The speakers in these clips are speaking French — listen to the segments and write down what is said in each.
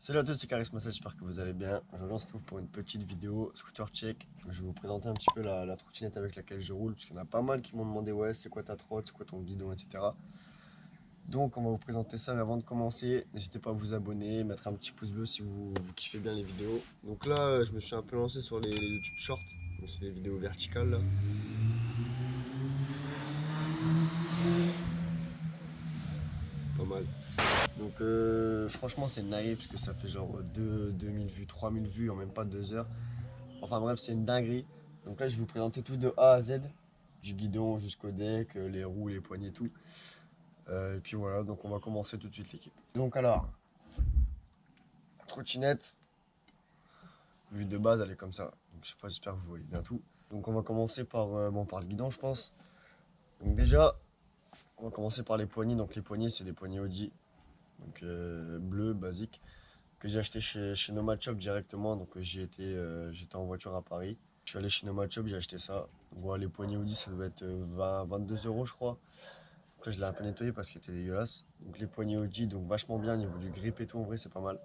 Salut à tous, c'est Charisma, j'espère que vous allez bien. Aujourd'hui, on se retrouve pour une petite vidéo scooter check. Je vais vous présenter un petit peu la trottinette avec laquelle je roule, parce qu'il y en a pas mal qui m'ont demandé ouais, c'est quoi ta trotte, c'est quoi ton guidon, etc. Donc, on va vous présenter ça, mais avant de commencer, n'hésitez pas à vous abonner, mettre un petit pouce bleu si vous kiffez bien les vidéos. Donc là, je me suis un peu lancé sur les YouTube Shorts, donc c'est des vidéos verticales là. Pas mal. Donc franchement c'est une dinguerie parce que ça fait genre 2000 vues, 3000 vues en même pas 2 heures. Enfin bref c'est une dinguerie. Donc là je vais vous présenter tout de A à Z. Du guidon jusqu'au deck, les roues, les poignées, tout. Et puis voilà, donc on va commencer tout de suite l'équipe. Donc alors, la trottinette, vue de base elle est comme ça. Donc je sais pas, j'espère que vous voyez bien tout. Donc on va commencer par le guidon je pense. Donc déjà, on va commencer par les poignées. Donc les poignées c'est des poignées Audi. Donc bleu, basique. Que j'ai acheté chez Nomad Shop directement. Donc j'étais en voiture à Paris. Je suis allé chez Nomad Shop, j'ai acheté ça. Voilà, les poignées Audi, ça doit être 22 euros, je crois. Donc là, je l'ai un peu nettoyé parce qu'il était dégueulasse. Donc les poignées Audi, donc vachement bien au niveau du grip et tout. En vrai, c'est pas mal.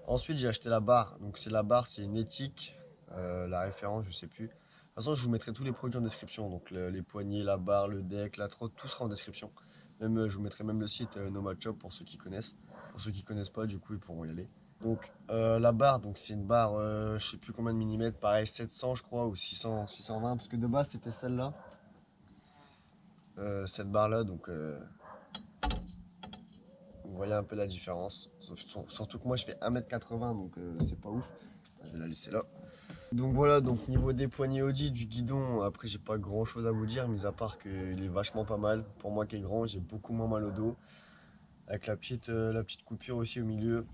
Ensuite, j'ai acheté la barre. Donc c'est la barre, c'est une éthique. La référence, je sais plus. De toute façon, je vous mettrai tous les produits en description. Donc les poignées, la barre, le deck, la trotte, tout sera en description. Même, je vous mettrai même le site Nomad Shop pour ceux qui connaissent. Pour ceux qui connaissent pas, du coup, ils pourront y aller. Donc la barre, donc c'est une barre, je sais plus combien de millimètres, pareil 700 je crois, ou 600, 620, parce que de base c'était celle-là, cette barre-là, donc vous voyez un peu la différence. Surtout que moi je fais 1m80, donc c'est pas ouf. Je vais la laisser là. Donc voilà, donc niveau des poignées Audi, du guidon, après j'ai pas grand chose à vous dire, mis à part qu'il est vachement pas mal. Pour moi qui est grand, j'ai beaucoup moins mal au dos. Avec la petite coupure aussi au milieu.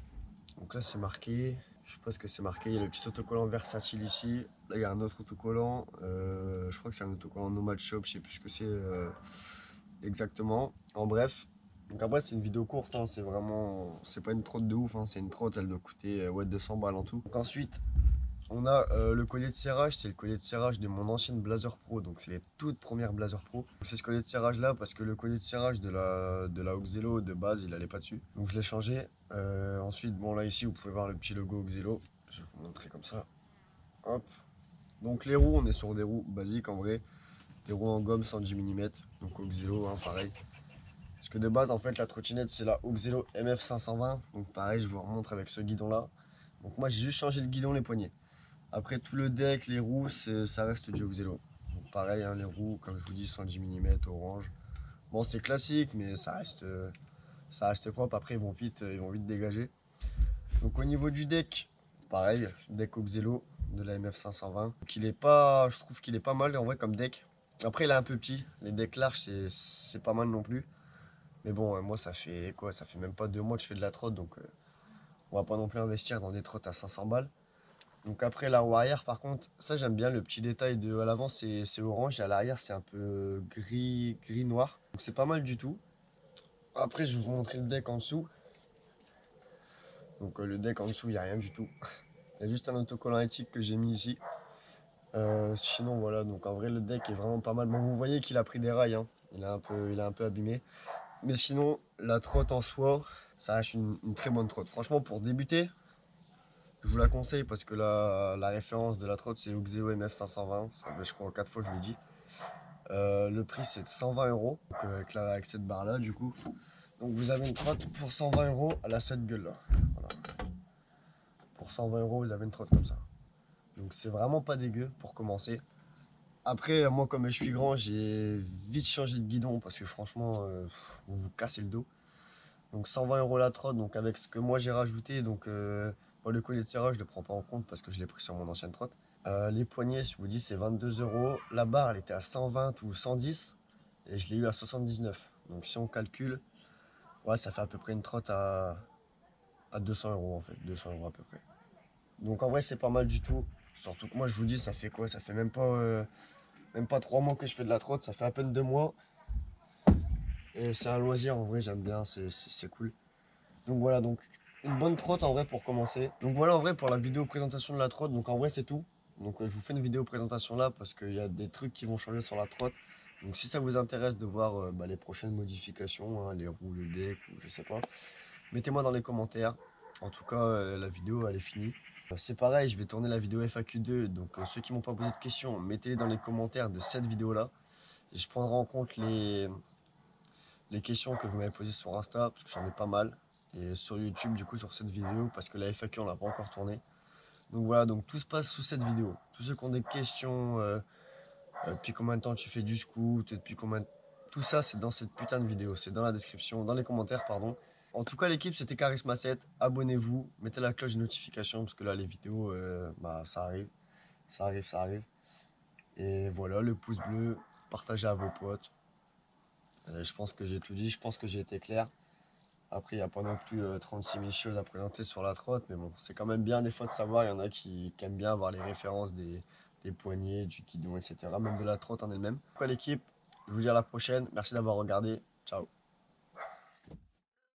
Donc là c'est marqué, je sais pas ce que c'est marqué, il y a le petit autocollant versatile ici. Là il y a un autre autocollant, je crois que c'est un autocollant Nomad Shop, je sais plus ce que c'est exactement. En bref, donc après c'est une vidéo courte, hein, c'est vraiment, c'est pas une trotte de ouf, hein, c'est une trotte, elle doit coûter ouais, 200 balles en tout. Donc ensuite on a le collier de serrage, c'est le collier de serrage de mon ancienne Blazer Pro, donc c'est les toutes premières Blazer Pro. C'est ce collier de serrage là parce que le collier de serrage de la Oxelo de base il allait pas dessus, donc je l'ai changé. Ensuite, bon là ici vous pouvez voir le petit logo Oxelo, je vais vous montrer comme ça. Hop. Donc les roues, on est sur des roues basiques en vrai, des roues en gomme 110 mm, donc Oxelo hein, pareil. Parce que de base en fait la trottinette c'est la Oxelo MF 520, donc pareil je vous remontre avec ce guidon là. Donc moi j'ai juste changé le guidon, les poignées. Après tout le deck, les roues, ça reste du Oxelo. Donc pareil, hein, les roues, comme je vous dis, 110 mm, orange. Bon, c'est classique, mais ça reste propre. Après, ils vont vite dégager. Donc au niveau du deck, pareil, deck Oxelo de la MF 520. Donc il est pas, je trouve qu'il est pas mal en vrai comme deck. Après, il est un peu petit. Les decks larges, c'est pas mal non plus. Mais bon, moi, ça fait quoi? Ça fait même pas 2 mois que je fais de la trotte, donc on va pas non plus investir dans des trottes à 500 balles. Donc après la roue arrière par contre, ça j'aime bien le petit détail de à l'avant c'est orange et à l'arrière c'est un peu gris noir. Donc c'est pas mal du tout. Après je vais vous montrer le deck en dessous. Donc le deck en dessous il n'y a rien du tout. Il y a juste un autocollant éthique que j'ai mis ici. Sinon voilà, donc en vrai le deck est vraiment pas mal. Bon vous voyez qu'il a pris des rails, hein. Il a un peu abîmé. Mais sinon la trotte en soi, ça reste une très bonne trotte. Franchement pour débuter, je vous la conseille parce que la référence de la trotte c'est Oxelo MF 520. Ça fait je crois 4 fois que je le dis. Le prix c'est de 120 euros avec cette barre là du coup. Donc vous avez une trotte pour 120 euros à la cette gueule là. Voilà. Pour 120 euros vous avez une trotte comme ça. Donc c'est vraiment pas dégueu pour commencer. Après moi comme je suis grand j'ai vite changé de guidon parce que franchement vous vous cassez le dos. Donc 120 euros la trotte, donc avec ce que moi j'ai rajouté, donc bon, le collier de serrage je le prends pas en compte parce que je l'ai pris sur mon ancienne trotte. Les poignées, je vous dis, c'est 22 euros. La barre, elle était à 120 ou 110 et je l'ai eu à 79. Donc si on calcule, ouais, ça fait à peu près une trotte à 200 euros en fait, 200 euros à peu près. Donc en vrai, c'est pas mal du tout. Surtout que moi, je vous dis, ça fait quoi? Ça fait même pas 3 mois que je fais de la trotte, ça fait à peine 2 mois. Et c'est un loisir, en vrai, j'aime bien, c'est cool. Donc voilà, donc une bonne trotte en vrai pour commencer. Donc voilà en vrai pour la vidéo présentation de la trotte. Donc en vrai c'est tout. Donc je vous fais une vidéo présentation là parce qu'il y a des trucs qui vont changer sur la trotte. Donc si ça vous intéresse de voir les prochaines modifications, hein, les roues, le deck ou je sais pas, mettez-moi dans les commentaires. En tout cas, la vidéo, elle est finie. C'est pareil, je vais tourner la vidéo FAQ2. Donc, ceux qui m'ont pas posé de questions, mettez-les dans les commentaires de cette vidéo-là. Et je prendrai en compte les questions que vous m'avez posées sur Insta, parce que j'en ai pas mal. Et sur YouTube, du coup, sur cette vidéo, parce que la FAQ, on l'a pas encore tournée. Donc voilà, donc tout se passe sous cette vidéo. Tous ceux qui ont des questions, depuis combien de temps tu fais du scout, depuis combien... Tout ça, c'est dans cette putain de vidéo. C'est dans la description, dans les commentaires, pardon. En tout cas, l'équipe, c'était Charisma 7. Abonnez-vous, mettez la cloche de notification, parce que là, les vidéos, bah, ça arrive. Ça arrive, ça arrive. Et voilà, le pouce bleu, partagez à vos potes. Je pense que j'ai tout dit, je pense que j'ai été clair. Après, il n'y a pas non plus 36 000 choses à présenter sur la trotte, mais bon, c'est quand même bien des fois de savoir. Il y en a qui aiment bien avoir les références des poignées, du guidon, etc. Même de la trotte en elle-même. Quoi l'équipe, je vous dis à la prochaine. Merci d'avoir regardé. Ciao.